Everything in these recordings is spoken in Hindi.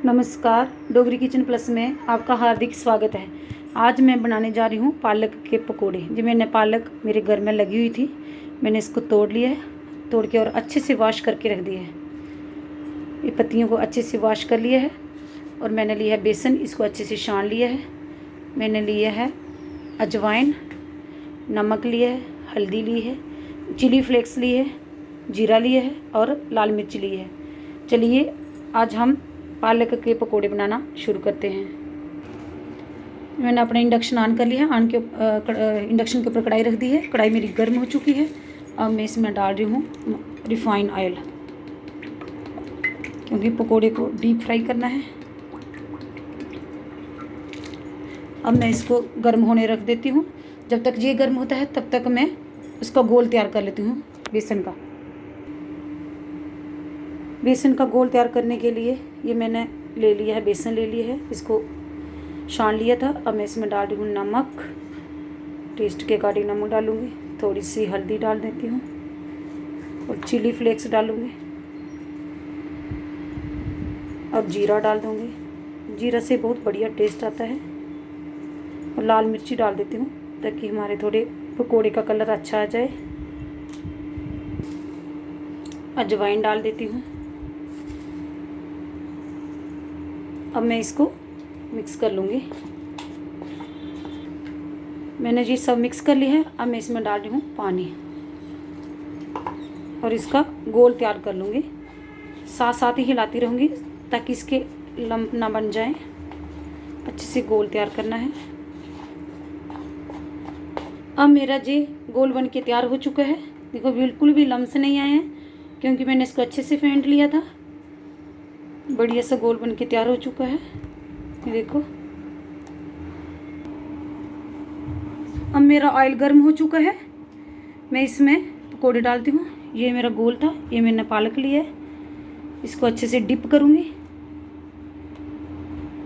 नमस्कार, डोगरी किचन प्लस में आपका हार्दिक स्वागत है। आज मैं बनाने जा रही हूँ पालक के पकोड़े। जी मैंने पालक मेरे घर में लगी हुई थी, मैंने इसको तोड़ लिया है, तोड़ के और अच्छे से वॉश करके रख दिया है। ये पत्तियों को अच्छे से वॉश कर लिया है और मैंने लिया है बेसन, इसको अच्छे से छान लिया है। मैंने लिया है अजवाइन, नमक लिया है, हल्दी ली है, चिली फ्लेक्स ली है, जीरा लिया है और लाल मिर्च ली है। चलिए आज हम पालक के पकोड़े बनाना शुरू करते हैं। मैंने अपना इंडक्शन ऑन कर लिया है, इंडक्शन के ऊपर कढ़ाई रख दी है। कढ़ाई मेरी गर्म हो चुकी है। अब मैं इसमें डाल रही हूँ रिफाइन ऑयल, क्योंकि पकोड़े को डीप फ्राई करना है। अब मैं इसको गर्म होने रख देती हूँ। जब तक ये गर्म होता है तब तक मैं उसका घोल तैयार कर लेती हूँ। बेसन का घोल तैयार करने के लिए ये मैंने ले लिया है, बेसन ले लिया है, इसको छान लिया था। अब मैं इसमें डाल रही हूँ नमक, टेस्ट के अकॉर्डिंग नमक डालूँगी, थोड़ी सी हल्दी डाल देती हूँ और चिली फ्लेक्स डालूँगी। अब जीरा डाल दूँगी, जीरा से बहुत बढ़िया टेस्ट आता है। और लाल मिर्ची डाल देती हूँ ताकि हमारे थोड़े पकोड़े का कलर अच्छा आ जाए। अजवाइन डाल देती हूँ। अब मैं इसको मिक्स कर लूँगी। मैंने ये सब मिक्स कर लिया है। अब मैं इसमें डाल रही हूँ पानी और इसका गोल तैयार कर लूँगी। साथ साथ ही हिलाती रहूँगी ताकि इसके लम्प ना बन जाए। अच्छे से गोल तैयार करना है। अब मेरा ये गोल बन के तैयार हो चुका है। देखो बिल्कुल भी लम्स नहीं आए हैं, क्योंकि मैंने इसको अच्छे से फेंट लिया था। बढ़िया सा गोल बन के तैयार हो चुका है, ये देखो। अब मेरा ऑयल गर्म हो चुका है, मैं इसमें पकोड़े डालती हूँ। ये मेरा गोल था, ये मैंने पालक लिया है, इसको अच्छे से डिप करूँगी।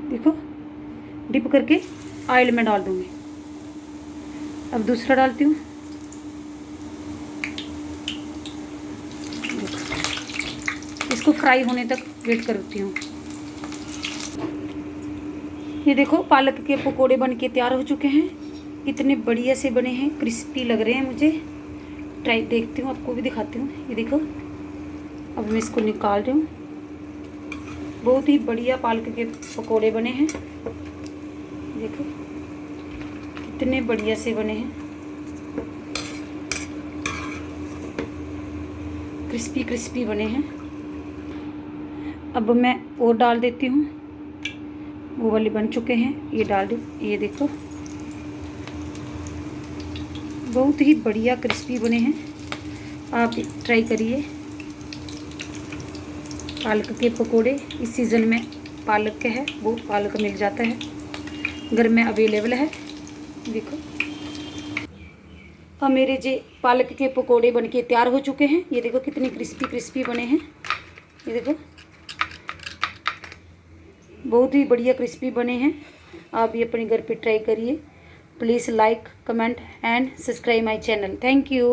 देखो डिप करके ऑयल में डाल दूँगी। अब दूसरा डालती हूँ। इसको फ्राई होने तक वेट करती हूँ। ये देखो पालक के पकोड़े बन के तैयार हो चुके हैं। इतने बढ़िया से बने हैं, क्रिस्पी लग रहे हैं मुझे। ट्राई देखती हूँ, आपको भी दिखाती हूँ। ये देखो अब मैं इसको निकाल रही हूँ। बहुत ही बढ़िया पालक के पकोड़े बने हैं। देखो कितने बढ़िया से बने हैं, क्रिस्पी क्रिस्पी बने हैं। अब मैं और डाल देती हूँ, वो वाले बन चुके हैं, ये डाल दूँ। ये देखो बहुत ही बढ़िया क्रिस्पी बने हैं। आप ट्राई करिए पालक के पकोड़े। इस सीज़न में पालक के है, बहुत पालक मिल जाता है, घर में अवेलेबल है। देखो अब मेरे जे पालक के पकोड़े बन के तैयार हो चुके हैं। ये देखो कितने क्रिस्पी क्रिस्पी बने हैं। ये देखो बहुत ही बढ़िया क्रिस्पी बने हैं। आप भी अपने घर पे ट्राई करिए। Please like, comment and subscribe my channel. Thank you.